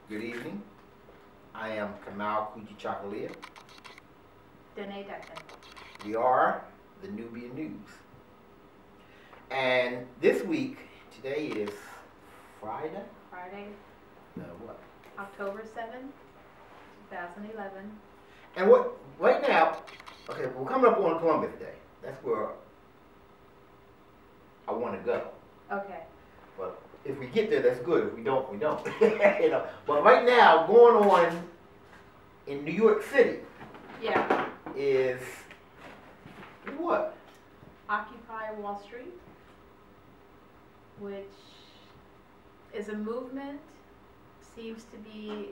Good evening. I am Kamal Kuji Chakalia. Dene Deccan. We are the Nubian News. And this week, today is Friday? Friday, What? October 7th, 2011. And what, right now, okay, we're coming up on Columbus Day. That's where I want to go. Okay. But if we get there, that's good. If we don't, we don't. You know. But right now, going on in New York City Yeah. is what? Occupy Wall Street, which is a movement, seems to be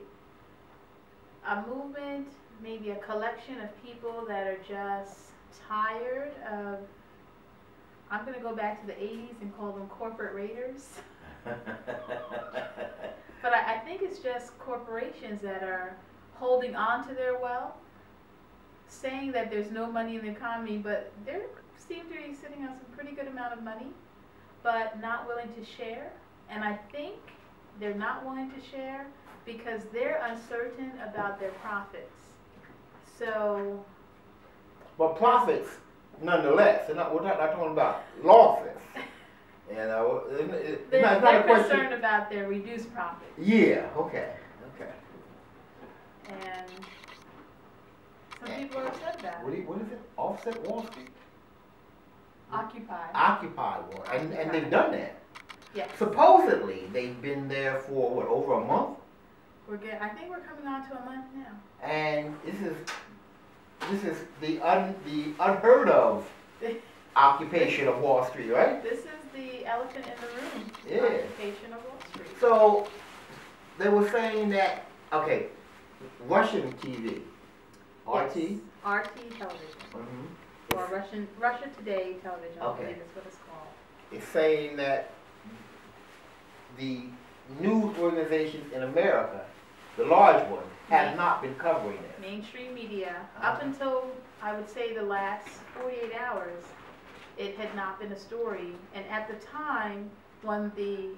a movement, maybe a collection of people that are just tired of, I'm going to go back to the 80s and call them corporate raiders. But I think it's just corporations that are holding on to their wealth, saying that there's no money in the economy, but they seem to be sitting on some pretty good amount of money, but not willing to share. And I think they're not willing to share because they're uncertain about their profits. So, But profits, nonetheless. We're not talking about losses. You know, they're not a question. concerned about their reduced profits. Yeah. Okay. Okay. And some people are upset about What it. is it? Offset Wall Street. Occupy. Occupy Wall, and they've done that. Yes. Supposedly they've been there for what, over a month. I think we're coming on to a month now. And this is the unheard of occupation of Wall Street, right? This is the elephant in the room. Yeah. Occupation of Wall Street. So they were saying that, okay, Russian TV, RT. Yes. RT television. Mm-hmm. Or Russia Today television, I Okay. believe is what it's called. It's saying that the news organizations in America, the large ones, have not been covering it. Mainstream media, up until I would say the last 48 hours, it had not been a story. And at the time, when the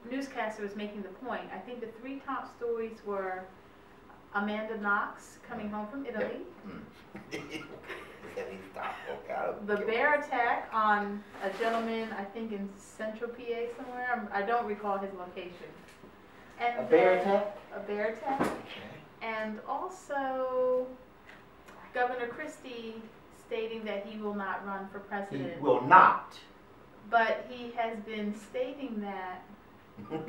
newscaster was making the point, I think the three top stories were Amanda Knox coming home from Italy, the bear attack on a gentleman, I think in Central PA somewhere, I don't recall his location. And A bear attack? A bear attack. And also Governor Christie stating that he will not run for president. He will not. But he has been stating that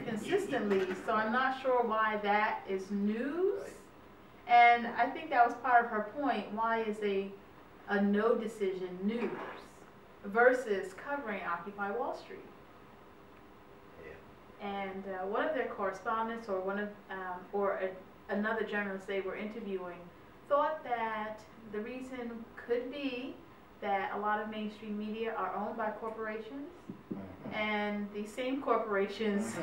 consistently, so I'm not sure why that is news. And I think that was part of her point. Why is a no decision news versus covering Occupy Wall Street? Yeah. And one of their correspondents, or another journalist they were interviewing, thought that the reason could be that a lot of mainstream media are owned by corporations, and the same corporations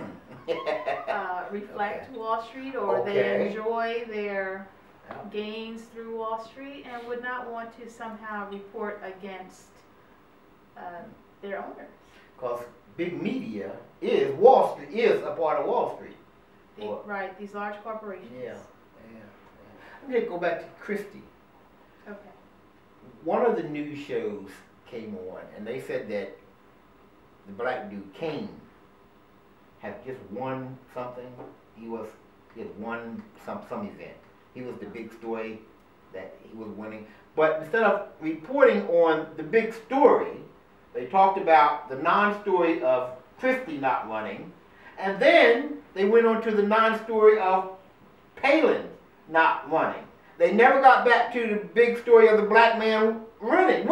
reflect Wall Street, or they enjoy their gains through Wall Street and would not want to somehow report against their owners. Because big media is Wall Street, is a part of Wall Street. Right, these large corporations. Yeah. I'm going to go back to Christie. Okay. One of the news shows came on, and they said that the black dude, Kane, had just won something. He had won some event. He was the big story that he was winning. But instead of reporting on the big story, they talked about the non-story of Christie not running, and then they went on to the non-story of Palin not running. They never got back to the big story of the black man winning.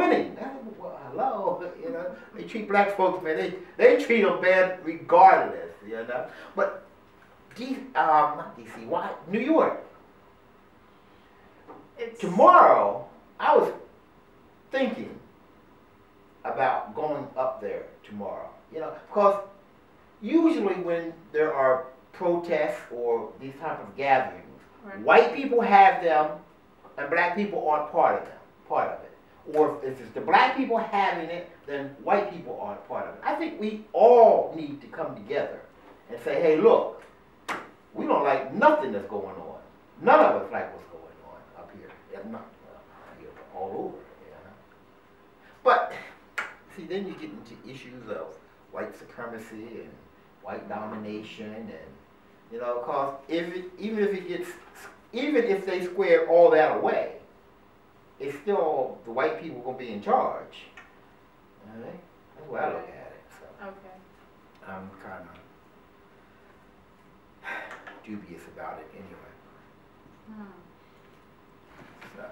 Well, hello, you know, they treat black folks, man, they treat them bad regardless, you know. But not DC, why? New York. Tomorrow, I was thinking about going up there tomorrow, you know, because usually when there are protests or these type of gatherings, white people have them and black people aren't part of it. Or if it's the black people having it, then white people aren't part of it. I think we all need to come together and say, hey, look, We don't like nothing that's going on. None of us like what's going on up here. Not here, but all over. Yeah. But see, then you get into issues of white supremacy and white domination, and you know, cause even if they square all that away, it's still the white people gonna be in charge. All right? That's the way I look at it. So. Okay. I'm kind of dubious about it anyway. Hmm. So.